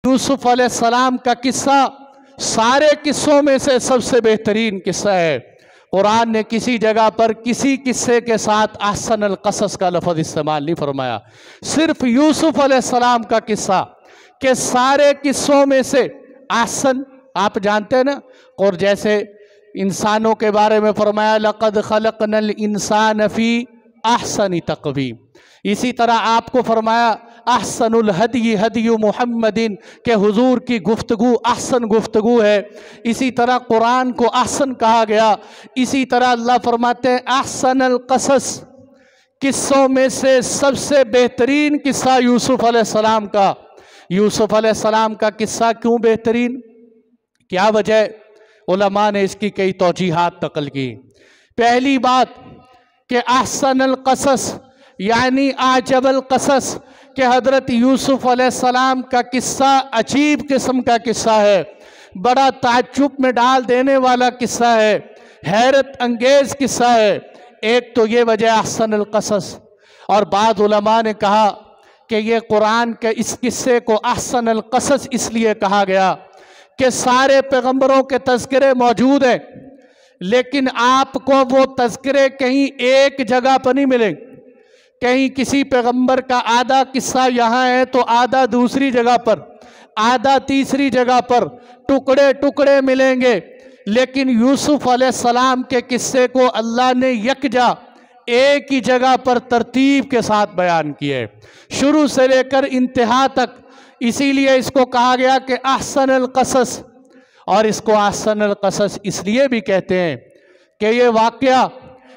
یوسف علیہ السلام کا قصہ سارے قصوں میں سے سب سے بہترین قصہ ہے۔ قرآن نے کسی جگہ پر کسی قصے کے ساتھ احسن القصص کا لفظ استعمال نہیں فرمایا، صرف یوسف علیہ السلام کا قصہ کہ سارے قصوں میں سے احسن، آپ جانتے ہیں نا، اور جیسے انسانوں کے بارے میں فرمایا لَقَدْ خَلَقْنَا الْإِنسَانَ فِي أَحْسَنِ تَقْوِيمٍ، اسی طرح آپ کو فرمایا احسن الہدی ہدی محمدin کہ حضور کی گفتگو احسن گفتگو ہے۔ اسی طرح قرآن کو احسن کہا گیا۔ اسی طرح اللہ فرماتے ہیں احسن القصص، قصوں میں سے سب سے بہترین قصہ یوسف علیہ السلام کا۔ یوسف علیہ السلام کا قصہ کیوں بہترین؟ کیا وجہ؟ علماء نے اس کی کئی توجیحات نقل کی۔ پہلی بات کہ احسن القصص یعنی اعجب القصص، کہ حضرت یوسف علیہ السلام کا قصہ عجیب قسم کا قصہ ہے، بڑا تعجب میں ڈال دینے والا قصہ ہے، حیرت انگیز قصہ ہے۔ ایک تو یہ وجہ احسن القصص، اور بعض علماء نے کہا کہ یہ قرآن کے اس قصے کو احسن القصص اس لیے کہا گیا کہ سارے پیغمبروں کے تذکرے موجود ہیں، لیکن آپ کو وہ تذکرے کہیں ایک جگہ پر نہیں ملیں، کہیں کسی پیغمبر کا آدھا قصہ یہاں ہے تو آدھا دوسری جگہ پر، آدھا تیسری جگہ پر، ٹکڑے ٹکڑے ملیں گے۔ لیکن یوسف علیہ السلام کے قصے کو اللہ نے یکجا ایک ہی جگہ پر ترتیب کے ساتھ بیان کیے، شروع سے لے کر انتہا تک۔ اسی لیے اس کو کہا گیا کہ احسن القصص، اور اس کو احسن القصص اس لیے بھی کہتے ہیں کہ یہ واقعہ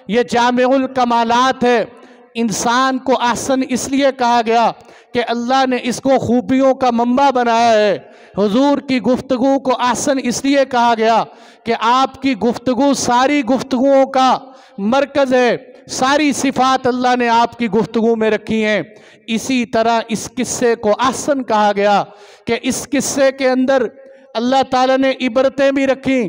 یہ جامع الکمالات ہے۔ انسان کو احسن اس لیے کہا گیا کہ اللہ نے اس کو خوبیوں کا منبع بنایا ہے۔ حضور کی گفتگو کو احسن اس لیے کہا گیا کہ آپ کی گفتگو ساری گفتگوؤں کا مرکز ہے، ساری صفات اللہ نے آپ کی گفتگو میں رکھی ہیں۔ اسی طرح اس قصے کو احسن کہا گیا کہ اس قصے کے اندر اللہ تعالیٰ نے عبرتیں بھی رکھیں۔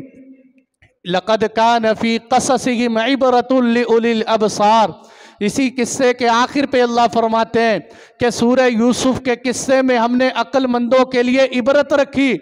لَقَدْ كَانَ فِي قَصَصِهِمْ عِبْرَةٌ لِأُولِي الْأَبْصَارِ، اسی قصے کے آخر پہ اللہ فرماتے ہیں کہ سورہ یوسف کے قصے میں ہم نے عقل مندوں کے لیے عبرت رکھی،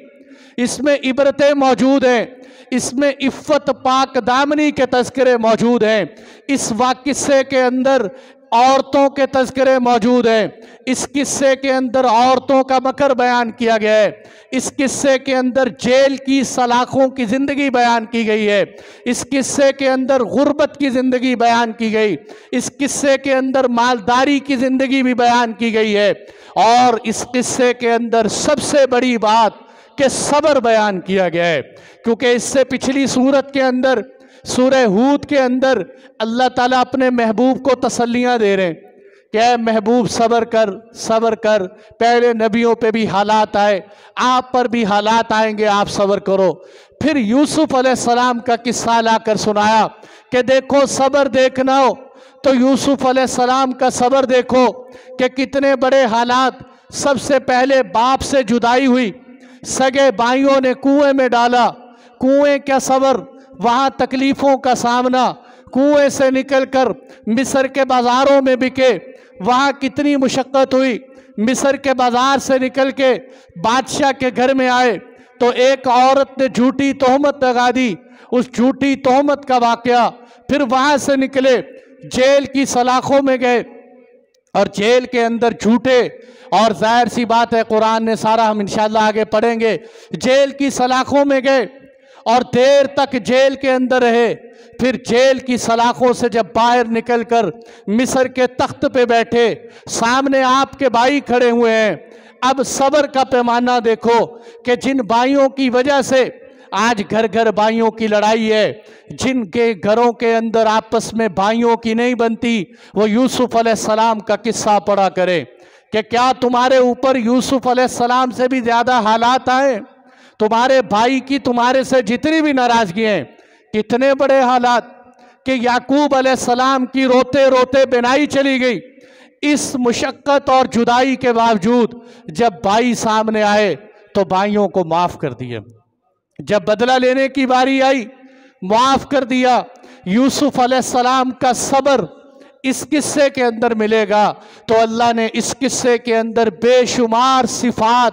اس میں عبرتیں موجود ہیں، اس میں عفت پاک دامنی کے تذکرے موجود ہیں، اس قصے کے اندر عورتوں کے تذکرے موجود ہیں، اس قصے کے اندر عورتوں کا مکر بیان کیا گیا ہے، اس قصے کے اندر جیل کی سلاخوں کی زندگی بیان کی گئی ہے، اس قصے کے اندر غربت کی زندگی بیان کی گئی، اس قصے کے اندر مالداری کی زندگی بھی بیان کی گئی ہے، اور اس قصے کے اندر سب سے بڑی بات کہ صبر بیان کیا گیا ہے، کیونکہ اس سے پچھلی سورت کے اندر سورہ ہود کے اندر اللہ تعالیٰ اپنے محبوب کو تسلیاں دے رہے ہیں کہ اے محبوب صبر کر صبر کر، پہلے نبیوں پہ بھی حالات آئے، آپ پر بھی حالات آئیں گے، آپ صبر کرو۔ پھر یوسف علیہ السلام کا قصہ لا کر سنایا کہ دیکھو صبر دیکھنا ہو تو یوسف علیہ السلام کا صبر دیکھو کہ کتنے بڑے حالات۔ سب سے پہلے باپ سے جدائی ہوئی، سگے بھائیوں نے کنویں میں ڈالا، کنویں کا صبر، وہاں تکلیفوں کا سامنا، کنویں سے نکل کر مصر کے بازاروں میں بکے، وہاں کتنی مشقت ہوئی، مصر کے بازار سے نکل کے بادشاہ کے گھر میں آئے تو ایک عورت نے جھوٹی تہمت لگا دی، اس جھوٹی تہمت کا واقعہ، پھر وہاں سے نکلے جیل کی سلاخوں میں گئے، اور جیل کے اندر جھوٹے، اور ظاہر سی بات ہے قرآن نے سارا ہم انشاءاللہ آگے پڑھیں گے، جیل کی سلاخوں میں گئے اور دیر تک جیل کے اندر رہے، پھر جیل کی سلاخوں سے جب باہر نکل کر مصر کے تخت پہ بیٹھے، سامنے آپ کے بھائی کھڑے ہوئے ہیں۔ اب صبر کا پیمانہ دیکھو کہ جن بھائیوں کی وجہ سے آج گھر گھر بھائیوں کی لڑائی ہے، جن کے گھروں کے اندر آپس میں بھائیوں کی نہیں بنتی، وہ یوسف علیہ السلام کا قصہ پڑھا کرے کہ کیا تمہارے اوپر یوسف علیہ السلام سے بھی زیادہ حالات آئے؟ تمہارے بھائی کی تمہارے سے جتنی بھی ناراضگی ہیں، کتنے بڑے حالات کہ یعقوب علیہ السلام کی روتے روتے بینائی چلی گئی، اس مشقت اور جدائی کے باوجود جب بھائی سامنے آئے تو بھائیوں کو معاف کر دیا، جب بدلہ لینے کی باری آئی معاف کر دیا۔ یوسف علیہ السلام کا صبر اس قصے کے اندر ملے گا تو اللہ نے اس قصے کے اندر بے شمار صفات،